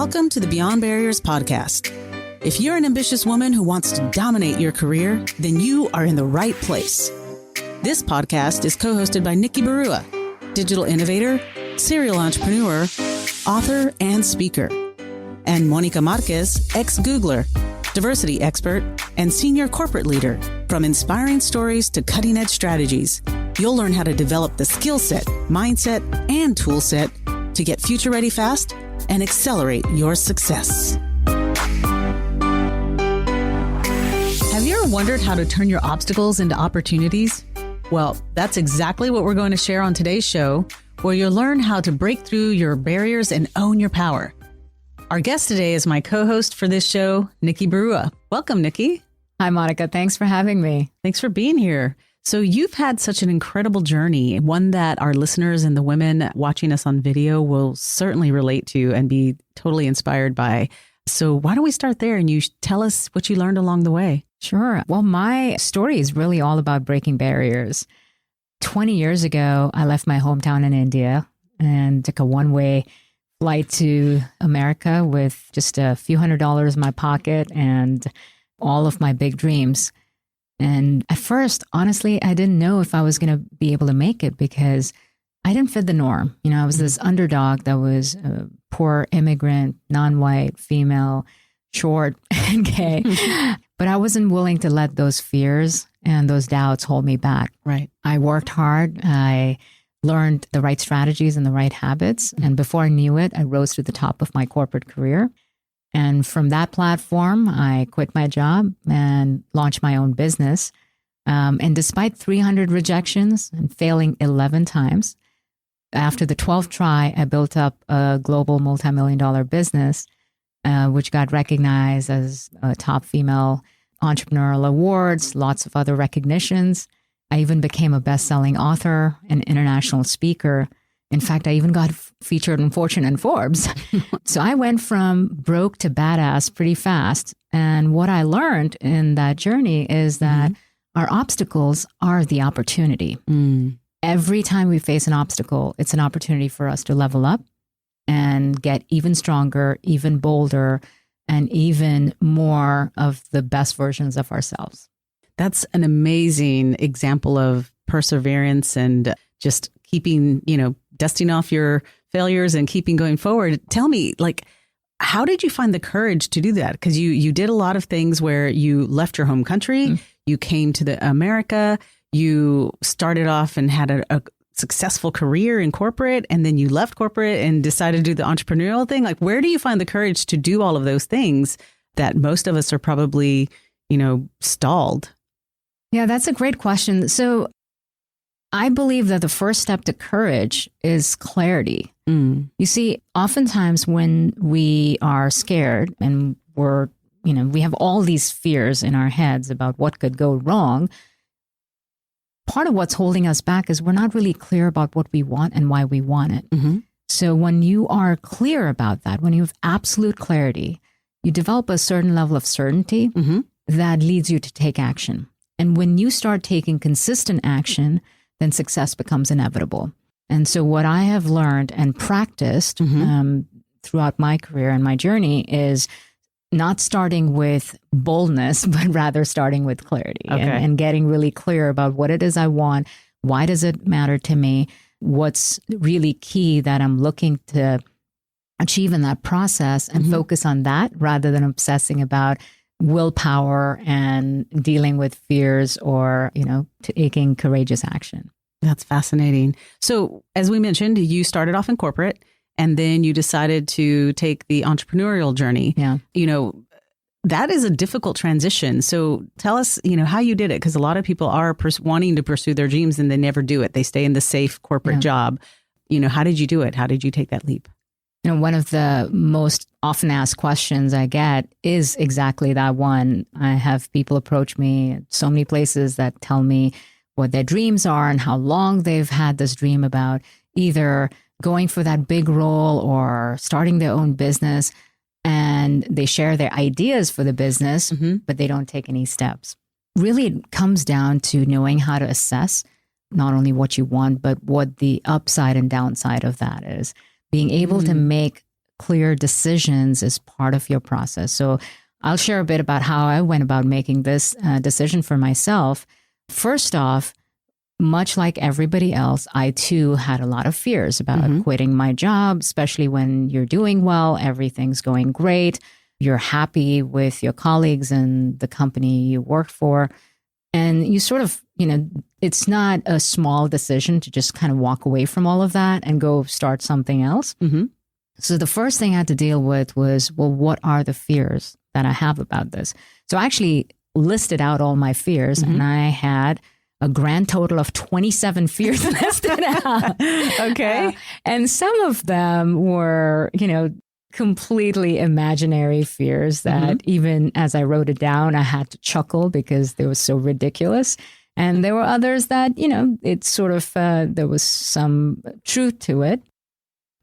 Welcome to the Beyond Barriers podcast. If you're an ambitious woman who wants to dominate your career, then you are in the right place. This podcast is co-hosted by Nikki Barua, digital innovator, serial entrepreneur, author, and speaker, and Monica Marquez, ex-Googler, diversity expert, and senior corporate leader. From inspiring stories to cutting-edge strategies, you'll learn how to develop the skill set, mindset, and tool set to get future-ready fast and accelerate your success. Have you ever wondered how to turn your obstacles into opportunities? Well, that's exactly what we're going to share on today's show, where you'll learn how to break through your barriers and own your power. Our guest today is my co-host for this show, Nikki Barua. Welcome, Nikki. Hi, Monica. Thanks for having me. Thanks for being here. So you've had such an incredible journey, one that our listeners and the women watching us on video will certainly relate to and be totally inspired by. So why don't we start there and you tell us what you learned along the way? Sure. Well, my story is really all about breaking barriers. 20 years ago, I left my hometown in India and took a one-way flight to America with just a few $100s in my pocket and all of my big dreams. And at first, honestly, I didn't know if I was going to be able to make it because I didn't fit the norm. You know, I was this underdog that was a poor immigrant, non-white, female, short, and gay. But I wasn't willing to let those fears and those doubts hold me back. Right. I worked hard. I learned the right strategies and the right habits. And before I knew it, I rose to the top of my corporate career. And from that platform, I quit my job and launched my own business. And despite 300 rejections and failing 11 times, after the 12th try, I built up a global multi-million-dollar business, which got recognized as a top female entrepreneurial awards, lots of other recognitions. I even became a best-selling author and international speaker. In fact, I even got featured in Fortune and Forbes. So I went from broke to badass pretty fast. And what I learned in that journey is that our obstacles are the opportunity. Every time we face an obstacle, it's an opportunity for us to level up and get even stronger, even bolder, and even more of the best versions of ourselves. That's an amazing example of perseverance and just keeping, dusting off your failures and keeping going forward. Tell me, how did you find the courage to do that? Because you did a lot of things where you left your home country, you came to America, you started off and had a successful career in corporate, and then you left corporate and decided to do the entrepreneurial thing. Where do you find the courage to do all of those things that most of us are probably, stalled? Yeah, that's a great question. So I believe that the first step to courage is clarity. You see, oftentimes when we are scared and we have all these fears in our heads about what could go wrong, part of what's holding us back is we're not really clear about what we want and why we want it. So when you are clear about that, when you have absolute clarity, you develop a certain level of certainty that leads you to take action. And when you start taking consistent action, then success becomes inevitable. And so what I have learned and practiced throughout my career and my journey is not starting with boldness, but rather starting with clarity and getting really clear about what it is I want. Why does it matter to me? What's really key that I'm looking to achieve in that process and focus on that rather than obsessing about willpower and dealing with fears or, taking courageous action. That's fascinating. So as we mentioned, you started off in corporate and then you decided to take the entrepreneurial journey. Yeah. That is a difficult transition. So tell us, how you did it, because a lot of people are wanting to pursue their dreams and they never do it. They stay in the safe corporate job. How did you do it? How did you take that leap? One of the most often asked questions I get is exactly that one. I have people approach me at so many places that tell me what their dreams are and how long they've had this dream about either going for that big role or starting their own business. And they share their ideas for the business, but they don't take any steps. Really, it comes down to knowing how to assess not only what you want, but what the upside and downside of that is. Being able to make clear decisions is part of your process. So I'll share a bit about how I went about making this decision for myself. First off, much like everybody else, I too had a lot of fears about quitting my job, especially when you're doing well, everything's going great, you're happy with your colleagues and the company you work for. And you sort of, it's not a small decision to just kind of walk away from all of that and go start something else. So the first thing I had to deal with was, well, what are the fears that I have about this? So I actually listed out all my fears, and I had a grand total of 27 fears listed out. Okay. And some of them were, completely imaginary fears that even as I wrote it down, I had to chuckle because they were so ridiculous. And there were others that, it's sort of, there was some truth to it.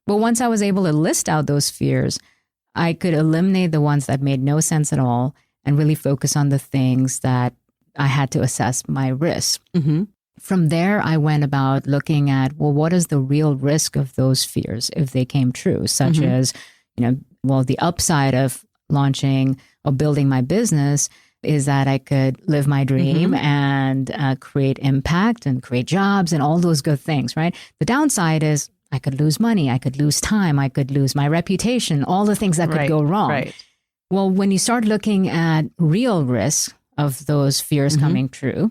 But once I was able to list out those fears, I could eliminate the ones that made no sense at all and really focus on the things that I had to assess my risk. From there, I went about looking at, well, what is the real risk of those fears if they came true, such as, the upside of launching or building my business is that I could live my dream and create impact and create jobs and all those good things, right? The downside is I could lose money, I could lose time, I could lose my reputation, all the things that could go wrong. Right. Well, when you start looking at real risk of those fears coming true,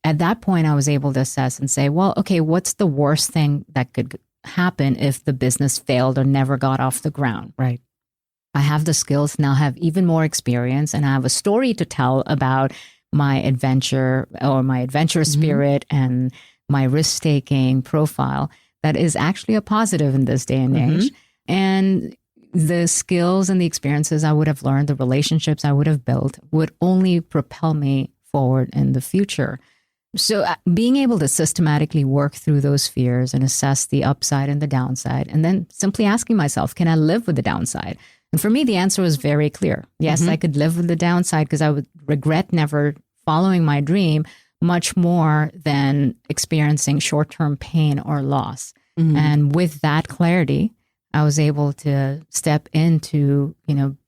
at that point, I was able to assess and say, well, okay, what's the worst thing that could happen if the business failed or never got off the ground? Right. I have the skills, now have even more experience, and I have a story to tell about my adventure or my adventure spirit and my risk-taking profile that is actually a positive in this day and age. And the skills and the experiences I would have learned, the relationships I would have built would only propel me forward in the future. So being able to systematically work through those fears and assess the upside and the downside, and then simply asking myself, can I live with the downside? And for me, the answer was very clear. Yes, I could live with the downside because I would regret never following my dream much more than experiencing short-term pain or loss. And with that clarity, I was able to step into,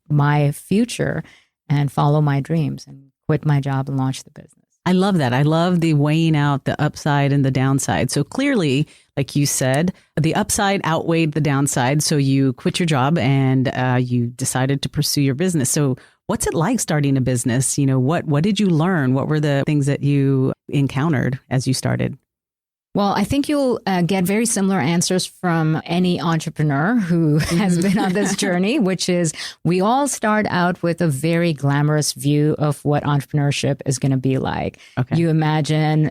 my future and follow my dreams and quit my job and launch the business. I love that. I love the weighing out the upside and the downside. So clearly, like you said, the upside outweighed the downside. So you quit your job and you decided to pursue your business. So what's it like starting a business? What did you learn? What were the things that you encountered as you started? Well, I think you'll get very similar answers from any entrepreneur who has been on this journey, which is we all start out with a very glamorous view of what entrepreneurship is going to be like. Okay. You imagine,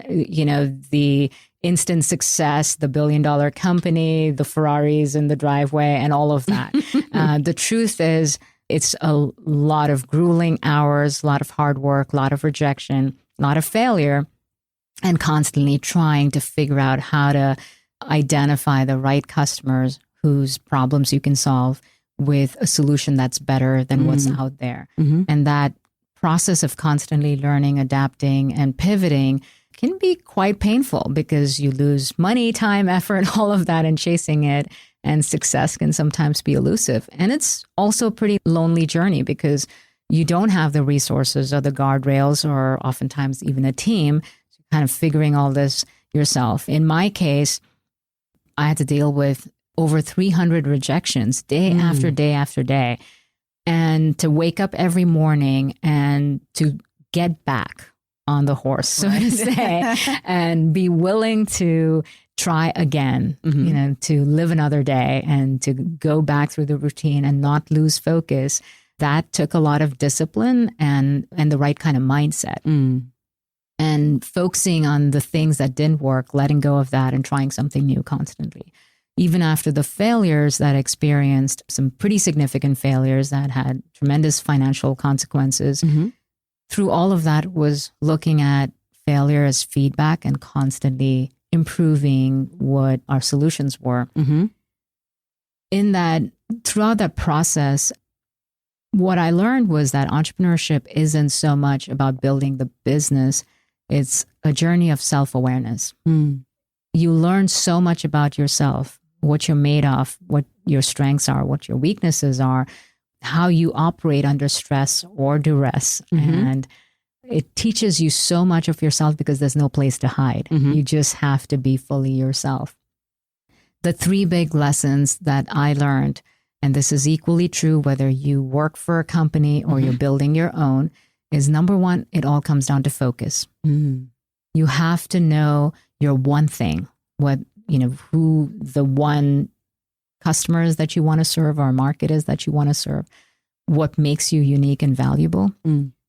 the instant success, the $1 billion company, the Ferraris in the driveway, and all of that. The truth is, it's a lot of grueling hours, a lot of hard work, a lot of rejection, a lot of failure, and constantly trying to figure out how to identify the right customers whose problems you can solve with a solution that's better than what's out there. And that process of constantly learning, adapting, and pivoting can be quite painful because you lose money, time, effort, all of that in chasing it. And success can sometimes be elusive. And it's also a pretty lonely journey because you don't have the resources or the guardrails or oftentimes even a team kind of figuring all this yourself. In my case, I had to deal with over 300 rejections day after day after day. And to wake up every morning and to get back on the horse, so to say, and be willing to try again, to live another day and to go back through the routine and not lose focus. That took a lot of discipline and the right kind of mindset. And focusing on the things that didn't work, letting go of that and trying something new constantly. Even after the failures that I experienced, some pretty significant failures that had tremendous financial consequences, through all of that was looking at failure as feedback and constantly improving what our solutions were. In that, throughout that process, what I learned was that entrepreneurship isn't so much about building the business. It's a journey of self-awareness. You learn so much about yourself what you're made of, what your strengths are, what your weaknesses are, how you operate under stress or duress. And it teaches you so much of yourself because there's no place to hide. You just have to be fully yourself. The 3 big lessons that I learned, and this is equally true whether you work for a company or you're building your own, is number 1, it all comes down to focus. You have to know your one thing, who the one customers that you want to serve or market is that you want to serve, what makes you unique and valuable,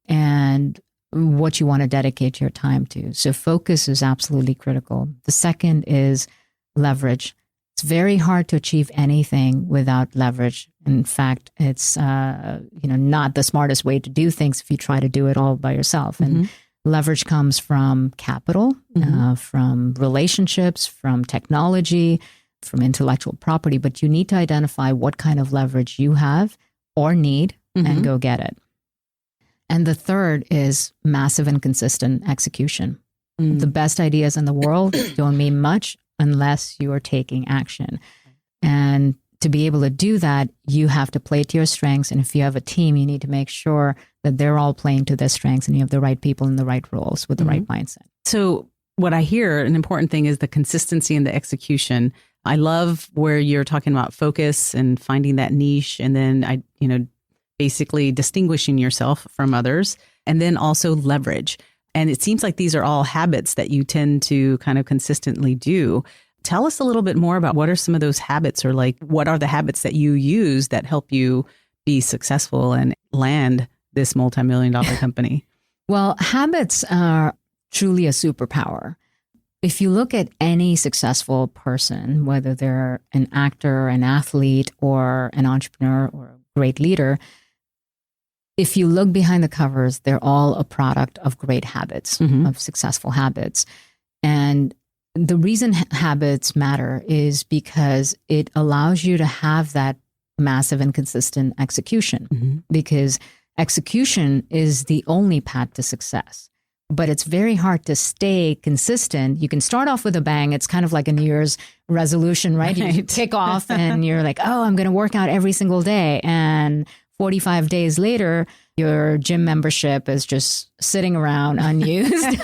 and what you want to dedicate your time to. So focus is absolutely critical. The second is leverage. It's very hard to achieve anything without leverage. In fact, it's not the smartest way to do things if you try to do it all by yourself. And leverage comes from capital, from relationships, from technology, from intellectual property. But you need to identify what kind of leverage you have or need and go get it. And the third is massive and consistent execution. The best ideas in the world don't mean much unless you are taking action. And to be able to do that, you have to play to your strengths. And if you have a team, you need to make sure that they're all playing to their strengths and you have the right people in the right roles with the right mindset. So what I hear, an important thing is the consistency and the execution. I love where you're talking about focus and finding that niche, and then basically distinguishing yourself from others, and then also leverage. And it seems like these are all habits that you tend to kind of consistently do. Tell us a little bit more about what are some of those habits, or like what are the habits that you use that help you be successful and land this multi-million-dollar company? Well, habits are truly a superpower. If you look at any successful person, whether they're an actor, an athlete, or an entrepreneur or a great leader, if you look behind the covers, they're all a product of great habits, of successful habits. And the reason habits matter is because it allows you to have that massive and consistent execution, because execution is the only path to success. But it's very hard to stay consistent. You can start off with a bang. It's kind of like a New Year's resolution, right? You kick off and you're like, oh, I'm going to work out every single day. And 45 days later, your gym membership is just sitting around unused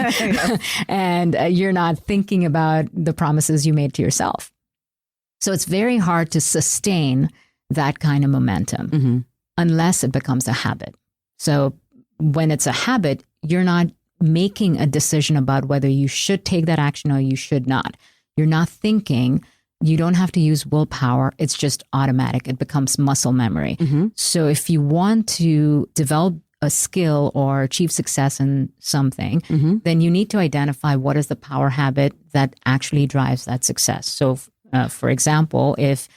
and you're not thinking about the promises you made to yourself. So it's very hard to sustain that kind of momentum unless it becomes a habit. So when it's a habit, you're not making a decision about whether you should take that action or you should not. You're not thinking. You don't have to use willpower. It's just automatic. It becomes muscle memory. So if you want to develop a skill or achieve success in something, then you need to identify what is the power habit that actually drives that success. So for example, if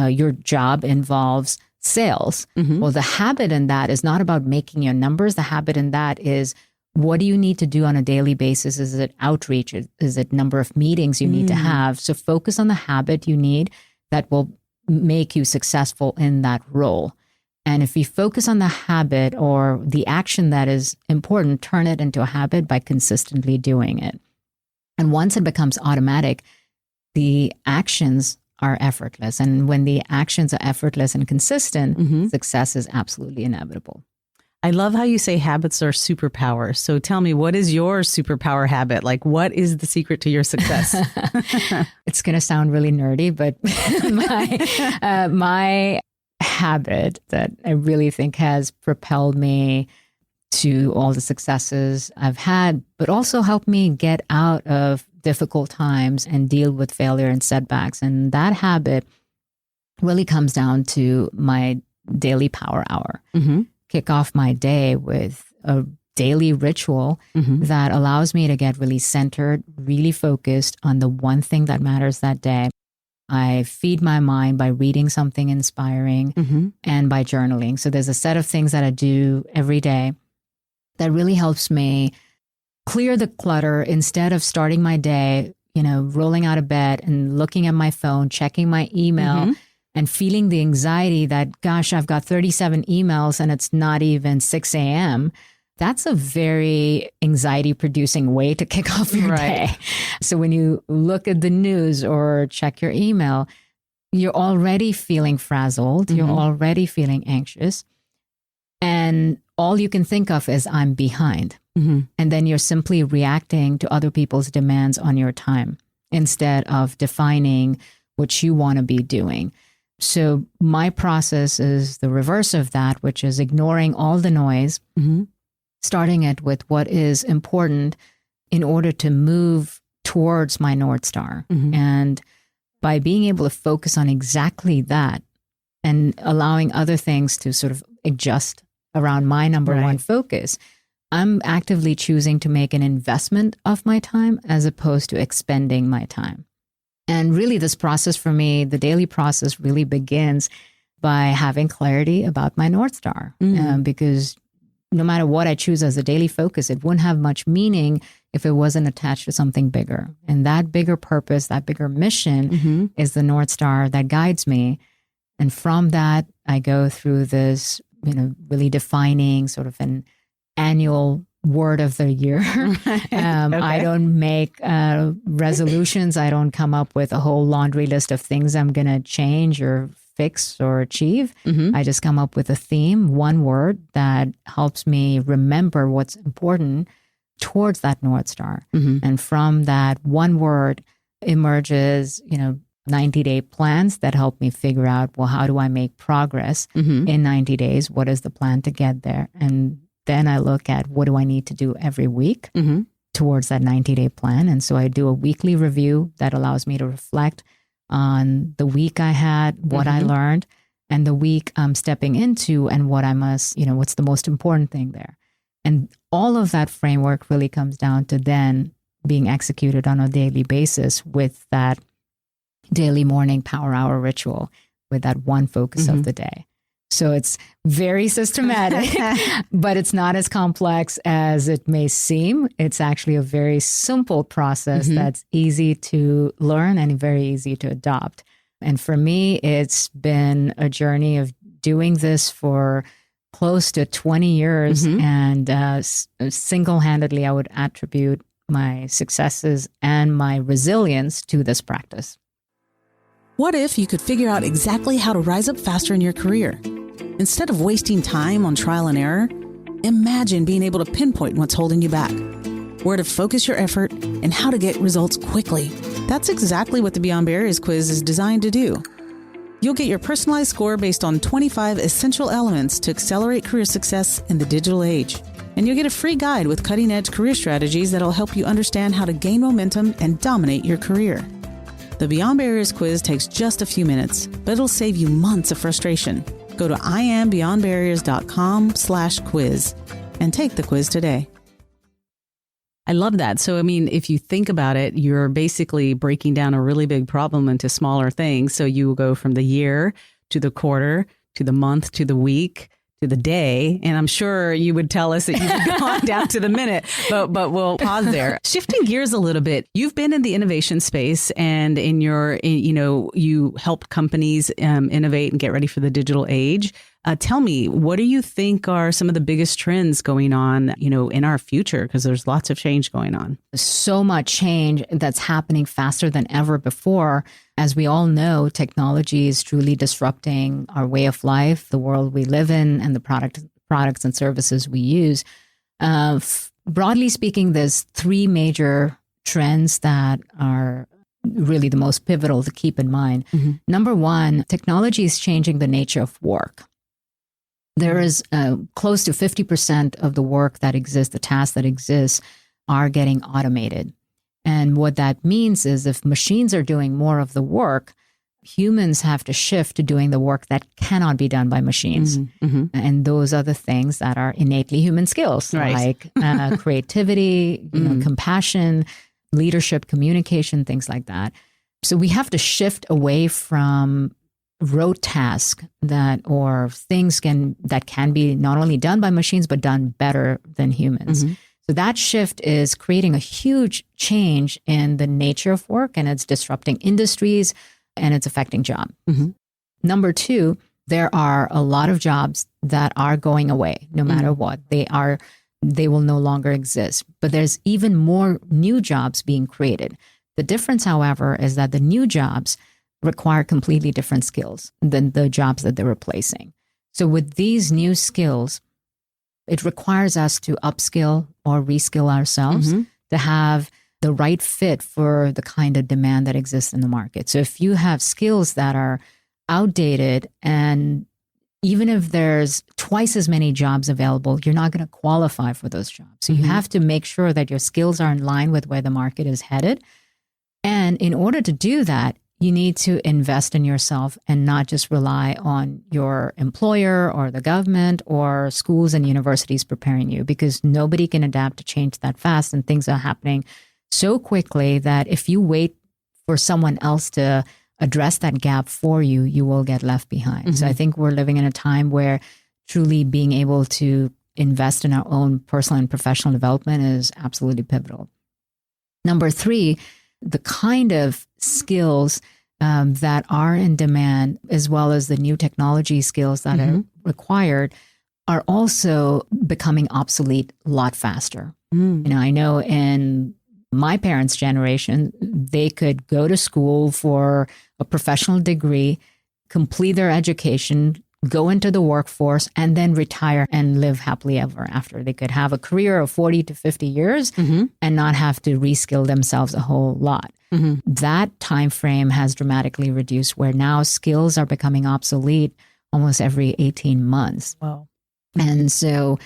your job involves sales, well, the habit in that is not about making your numbers. The habit in that is, what do you need to do on a daily basis? Is it outreach? Is it number of meetings you need to have? So focus on the habit you need that will make you successful in that role. And if you focus on the habit or the action that is important, turn it into a habit by consistently doing it. And once it becomes automatic, the actions are effortless. And when the actions are effortless and consistent, success is absolutely inevitable. I love how you say habits are superpowers. So tell me, what is your superpower habit? Like, what is the secret to your success? It's going to sound really nerdy, but my habit that I really think has propelled me to all the successes I've had, but also helped me get out of difficult times and deal with failure and setbacks. And that habit really comes down to my daily power hour. Kick off my day with a daily ritual that allows me to get really centered, really focused on the one thing that matters that day. I feed my mind by reading something inspiring and by journaling. So there's a set of things that I do every day that really helps me clear the clutter instead of starting my day, rolling out of bed and looking at my phone, checking my email, and feeling the anxiety that, gosh, I've got 37 emails and it's not even 6 a.m. That's a very anxiety-producing way to kick off your day. So when you look at the news or check your email, you're already feeling frazzled. You're already feeling anxious. And all you can think of is, I'm behind. And then you're simply reacting to other people's demands on your time instead of defining what you want to be doing. So my process is the reverse of that, which is ignoring all the noise, starting it with what is important in order to move towards my North Star. And by being able to focus on exactly that and allowing other things to sort of adjust around my number one focus, I'm actively choosing to make an investment of my time as opposed to expending my time. And really, this process for me, the daily process really begins by having clarity about my North Star. Because no matter what I choose as a daily focus, it wouldn't have much meaning if it wasn't attached to something bigger. And that bigger purpose, that bigger mission is the North Star that guides me. And from that, I go through this, really defining sort of an annual word of the year. I don't make resolutions. I don't come up with a whole laundry list of things I'm going to change or fix or achieve. I just come up with a theme, one word that helps me remember what's important towards that North Star. And from that one word emerges, 90-day plans that help me figure out, well, how do I make progress in 90 days? What is the plan to get there? And then I look at what do I need to do every week towards that 90-day plan. And so I do a weekly review that allows me to reflect on the week I had, what I learned, and the week I'm stepping into and what I must, what's the most important thing there. And all of that framework really comes down to then being executed on a daily basis with that daily morning power hour ritual with that one focus of the day. So it's very systematic, but it's not as complex as it may seem. It's actually a very simple process that's easy to learn and very easy to adopt. And for me, it's been a journey of doing this for close to 20 years. And single-handedly, I would attribute my successes and my resilience to this practice. What if you could figure out exactly how to rise up faster in your career? Instead of wasting time on trial and error, imagine being able to pinpoint what's holding you back, where to focus your effort, and how to get results quickly. That's exactly what the Beyond Barriers quiz is designed to do. You'll get your personalized score based on 25 essential elements to accelerate career success in the digital age. And you'll get a free guide with cutting-edge career strategies that'll help you understand how to gain momentum and dominate your career. The Beyond Barriers quiz takes just a few minutes, but it'll save you months of frustration. Go to iambeyondbarriers.com/quiz and take the quiz today. I love that. So, if you think about it, you're basically breaking down a really big problem into smaller things. So you will go from the year to the quarter to the month to the week to the day. And I'm sure you would tell us that you've gone down to the minute, but we'll pause there. Shifting gears a little bit, you've been in the innovation space and you help companies innovate and get ready for the digital age. Tell me, what do you think are some of the biggest trends going on, in our future? Because there's lots of change going on. So much change that's happening faster than ever before. As we all know, technology is truly disrupting our way of life, the world we live in, and the products and services we use. Broadly speaking, there's three major trends that are really the most pivotal to keep in mind. Number one, technology is changing the nature of work. There is close to 50% of the work that exists, the tasks that exist, are getting automated. And what that means is if machines are doing more of the work, humans have to shift to doing the work that cannot be done by machines. And those are the things that are innately human skills, like creativity, compassion, leadership, communication, things like that. So we have to shift away from rote tasks or things that can be not only done by machines, but done better than humans. So that shift is creating a huge change in the nature of work, and it's disrupting industries and it's affecting jobs. Number two, there are a lot of jobs that are going away, no matter what. They will no longer exist, but there's even more new jobs being created. The difference, however, is that the new jobs require completely different skills than the jobs that they're replacing. So with these new skills, it requires us to upskill or reskill ourselves to have the right fit for the kind of demand that exists in the market. So if you have skills that are outdated, and even if there's twice as many jobs available, you're not going to qualify for those jobs. So you have to make sure that your skills are in line with where the market is headed. And in order to do that, you need to invest in yourself and not just rely on your employer or the government or schools and universities preparing you, because nobody can adapt to change that fast. And things are happening so quickly that if you wait for someone else to address that gap for you, you will get left behind. So I think we're living in a time where truly being able to invest in our own personal and professional development is absolutely pivotal. Number 3, the kind of skills that are in demand, as well as the new technology skills that are required, are also becoming obsolete a lot faster. I know in my parents' generation, they could go to school for a professional degree, complete their education, go into the workforce, and then retire and live happily ever after. They could have a career of 40 to 50 years and not have to reskill themselves a whole lot. That time frame has dramatically reduced, where now skills are becoming obsolete almost every 18 months. Wow. And so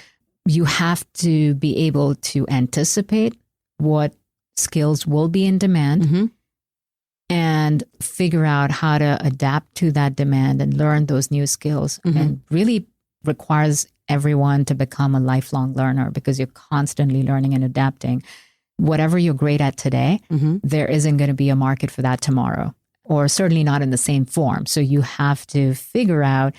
you have to be able to anticipate what skills will be in demand and figure out how to adapt to that demand and learn those new skills. And really requires everyone to become a lifelong learner, because you're constantly learning and adapting. Whatever you're great at today, there isn't going to be a market for that tomorrow, or certainly not in the same form. So you have to figure out,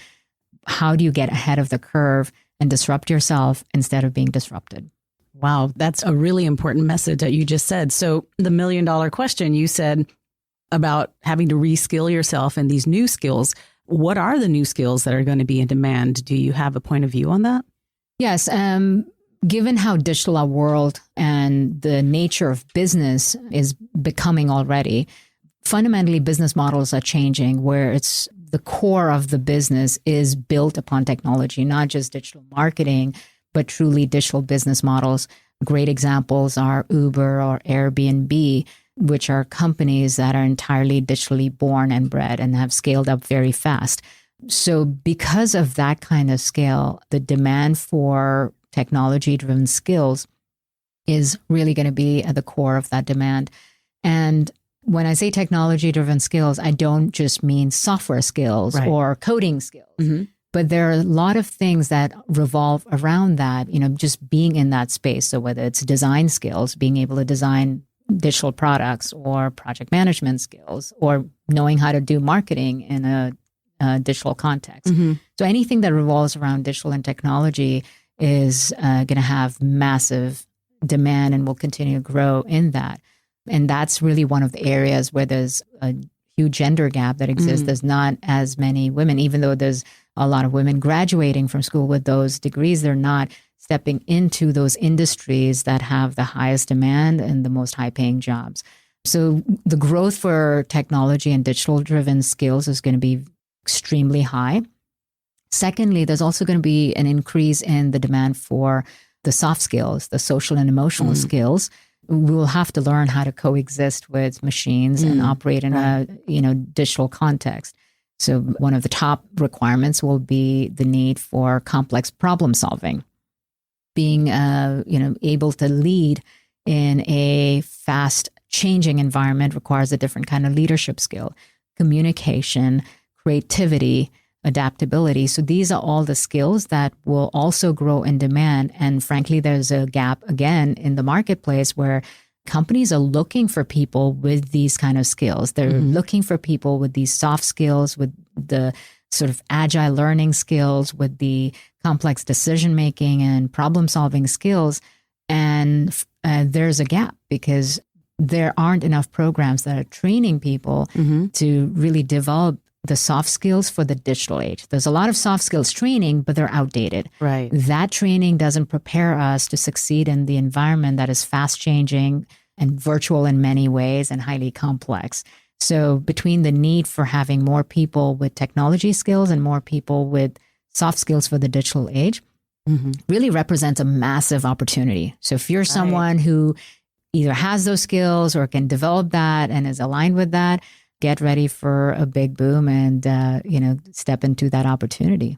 how do you get ahead of the curve and disrupt yourself instead of being disrupted? Wow, that's a really important message that you just said. So the $1 million question, you said about having to reskill yourself in these new skills. What are the new skills that are going to be in demand? Do you have a point of view on that? Yes. Given how digital our world and the nature of business is becoming already, fundamentally business models are changing, where it's the core of the business is built upon technology, not just digital marketing, but truly digital business models. Great examples are Uber or Airbnb, which are companies that are entirely digitally born and bred and have scaled up very fast. So because of that kind of scale, the demand for technology-driven skills is really going to be at the core of that demand. And when I say technology-driven skills, I don't just mean software skills or coding skills, but there are a lot of things that revolve around that, just being in that space. So whether it's design skills, being able to design digital products, or project management skills, or knowing how to do marketing in a digital context. So anything that revolves around digital and technology is going to have massive demand and will continue to grow in that. And that's really one of the areas where there's a huge gender gap that exists. There's not as many women, even though there's a lot of women graduating from school with those degrees, they're not stepping into those industries that have the highest demand and the most high-paying jobs. So the growth for technology and digital-driven skills is going to be extremely high. Secondly, there's also going to be an increase in the demand for the soft skills, the social and emotional skills. We will have to learn how to coexist with machines and operate in a digital context. So one of the top requirements will be the need for complex problem solving. Being able to lead in a fast changing environment requires a different kind of leadership skill, communication, creativity, adaptability. So these are all the skills that will also grow in demand. And frankly, there's a gap again in the marketplace where companies are looking for people with these kind of skills. They're looking for people with these soft skills, with the sort of agile learning skills, with the complex decision-making and problem-solving skills. And there's a gap because there aren't enough programs that are training people to really develop the soft skills for the digital age. There's a lot of soft skills training, but they're outdated. Right. That training doesn't prepare us to succeed in the environment that is fast changing and virtual in many ways and highly complex. So between the need for having more people with technology skills and more people with soft skills for the digital age really represents a massive opportunity. So if you're someone who either has those skills or can develop that and is aligned with that, get ready for a big boom and, step into that opportunity.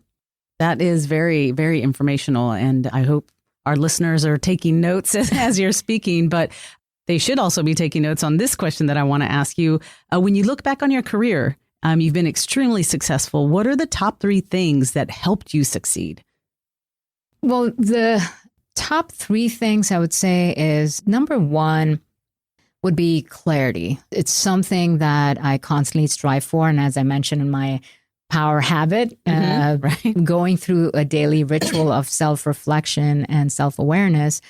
That is very, very informational. And I hope our listeners are taking notes as you're speaking, but they should also be taking notes on this question that I want to ask you. When you look back on your career, you've been extremely successful. What are the top 3 things that helped you succeed? Well, the top 3 things I would say is number 1 would be clarity. It's something that I constantly strive for. And as I mentioned in my power habit, going through a daily ritual of self-reflection and self-awareness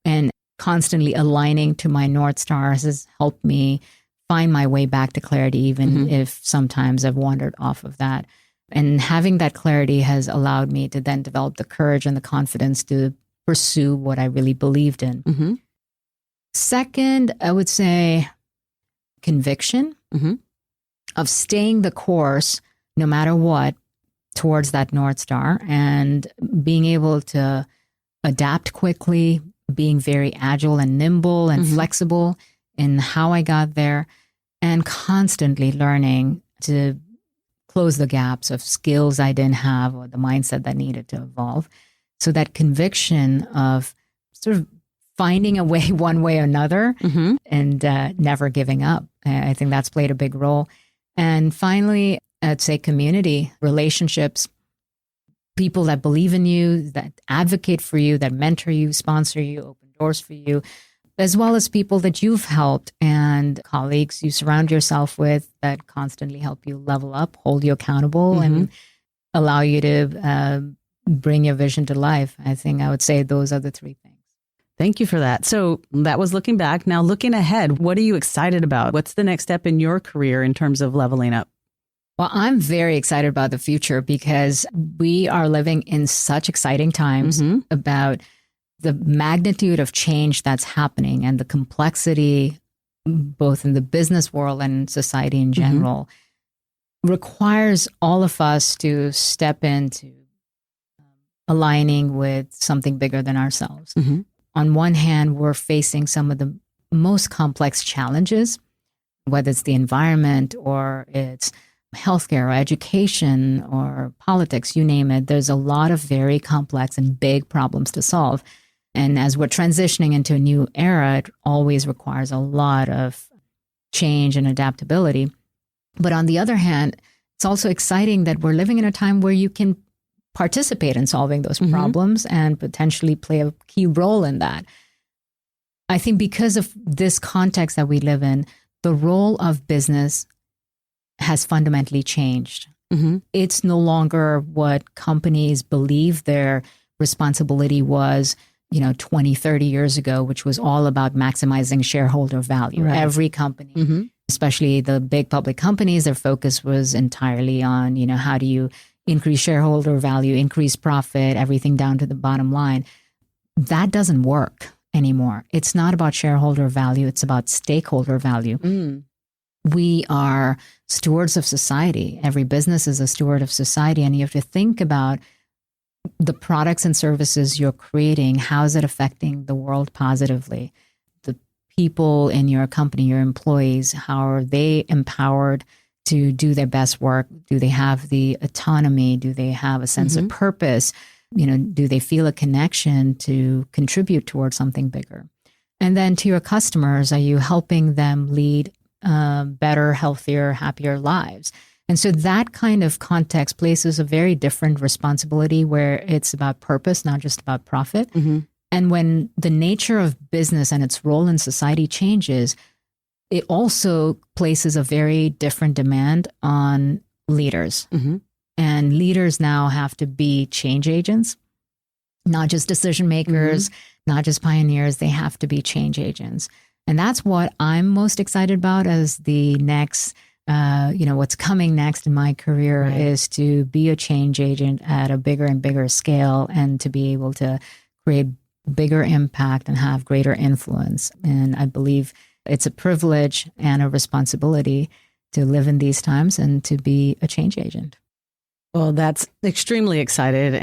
and constantly aligning to my North Stars has helped me find my way back to clarity, even if sometimes I've wandered off of that. And having that clarity has allowed me to then develop the courage and the confidence to pursue what I really believed in. Second, I would say conviction of staying the course no matter what towards that North Star and being able to adapt quickly, being very agile and nimble and flexible in how I got there, and constantly learning to close the gaps of skills I didn't have or the mindset that needed to evolve. So that conviction of sort of finding a way one way or another and never giving up. I think that's played a big role. And finally, I'd say community, relationships, people that believe in you, that advocate for you, that mentor you, sponsor you, open doors for you, as well as people that you've helped and colleagues you surround yourself with that constantly help you level up, hold you accountable, and allow you to bring your vision to life. I think I would say those are the 3 things. Thank you for that. So that was looking back. Now looking ahead, what are you excited about? What's the next step in your career in terms of leveling up? Well, I'm very excited about the future because we are living in such exciting times about the magnitude of change that's happening and the complexity, both in the business world and society in general, requires all of us to step into aligning with something bigger than ourselves. On one hand, we're facing some of the most complex challenges, whether it's the environment or it's healthcare or education or politics, you name it. There's a lot of very complex and big problems to solve. And as we're transitioning into a new era, it always requires a lot of change and adaptability. But on the other hand, it's also exciting that we're living in a time where you can participate in solving those problems and potentially play a key role in that. I think because of this context that we live in, the role of business has fundamentally changed. It's no longer what companies believe their responsibility was, 20, 30 years ago, which was all about maximizing shareholder value. Right. Every company, especially the big public companies, their focus was entirely on, how do you increase shareholder value, increase profit, everything down to the bottom line. That doesn't work anymore. It's not about shareholder value. It's about stakeholder value. We are stewards of society. Every business is a steward of society. And you have to think about the products and services you're creating. How is it affecting the world positively? The people in your company, your employees, how are they empowered to do their best work? Do they have the autonomy? Do they have a sense of purpose? Do they feel a connection to contribute towards something bigger? And then to your customers, are you helping them lead better, healthier, happier lives? And so that kind of context places a very different responsibility where it's about purpose, not just about profit. And when the nature of business and its role in society changes, it also places a very different demand on leaders. And leaders now have to be change agents, not just decision makers, not just pioneers. They have to be change agents. And that's what I'm most excited about as the next, what's coming next in my career is to be a change agent at a bigger and bigger scale and to be able to create bigger impact and have greater influence. And I believe it's a privilege and a responsibility to live in these times and to be a change agent. Well, that's extremely excited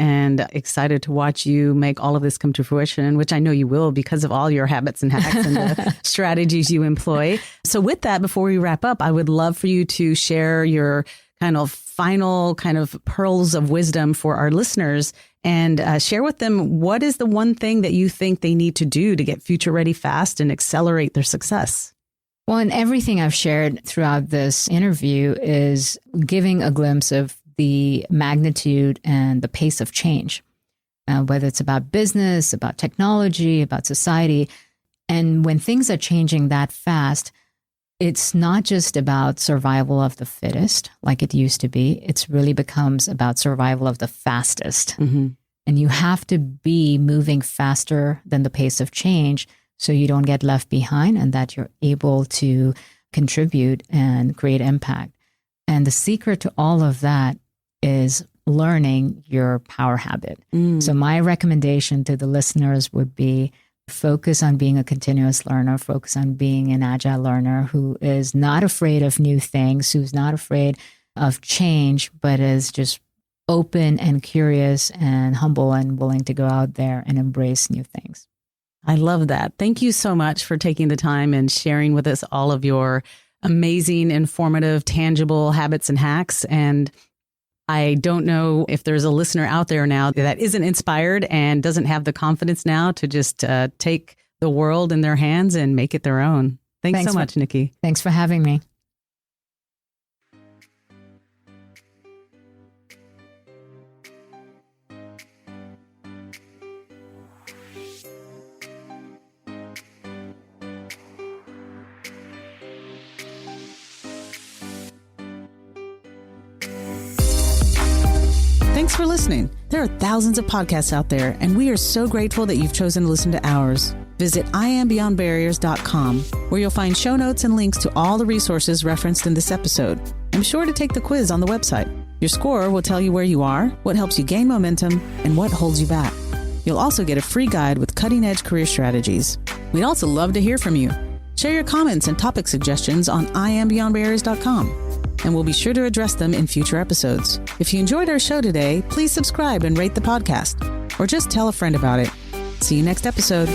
to watch you make all of this come to fruition, which I know you will because of all your habits and hacks and the strategies you employ. So with that, before we wrap up, I would love for you to share your kind of final kind of pearls of wisdom for our listeners and share with them what is the one thing that you think they need to do to get future ready fast and accelerate their success. Well, and everything I've shared throughout this interview is giving a glimpse of the magnitude and the pace of change, whether it's about business, about technology, about society. And when things are changing that fast, it's not just about survival of the fittest like it used to be. It's really becomes about survival of the fastest. Mm-hmm. And you have to be moving faster than the pace of change so you don't get left behind and that you're able to contribute and create impact. And the secret to all of that is learning your power habit. So my recommendation to the listeners would be focus on being a continuous learner, focus on being an agile learner who is not afraid of new things, who's not afraid of change, but is just open and curious and humble and willing to go out there and embrace new things. I love that. Thank you so much for taking the time and sharing with us all of your amazing, informative, tangible habits and hacks. And I don't know if there's a listener out there now that isn't inspired and doesn't have the confidence now to just take the world in their hands and make it their own. Thanks so much, Nikki. Thanks for having me. Thanks for listening. There are thousands of podcasts out there, and we are so grateful that you've chosen to listen to ours. Visit iambeyondbarriers.com, where you'll find show notes and links to all the resources referenced in this episode. And be sure to take the quiz on the website. Your score will tell you where you are, what helps you gain momentum, and what holds you back. You'll also get a free guide with cutting-edge career strategies. We'd also love to hear from you. Share your comments and topic suggestions on iambeyondbarriers.com. And we'll be sure to address them in future episodes. If you enjoyed our show today, please subscribe and rate the podcast, or just tell a friend about it. See you next episode.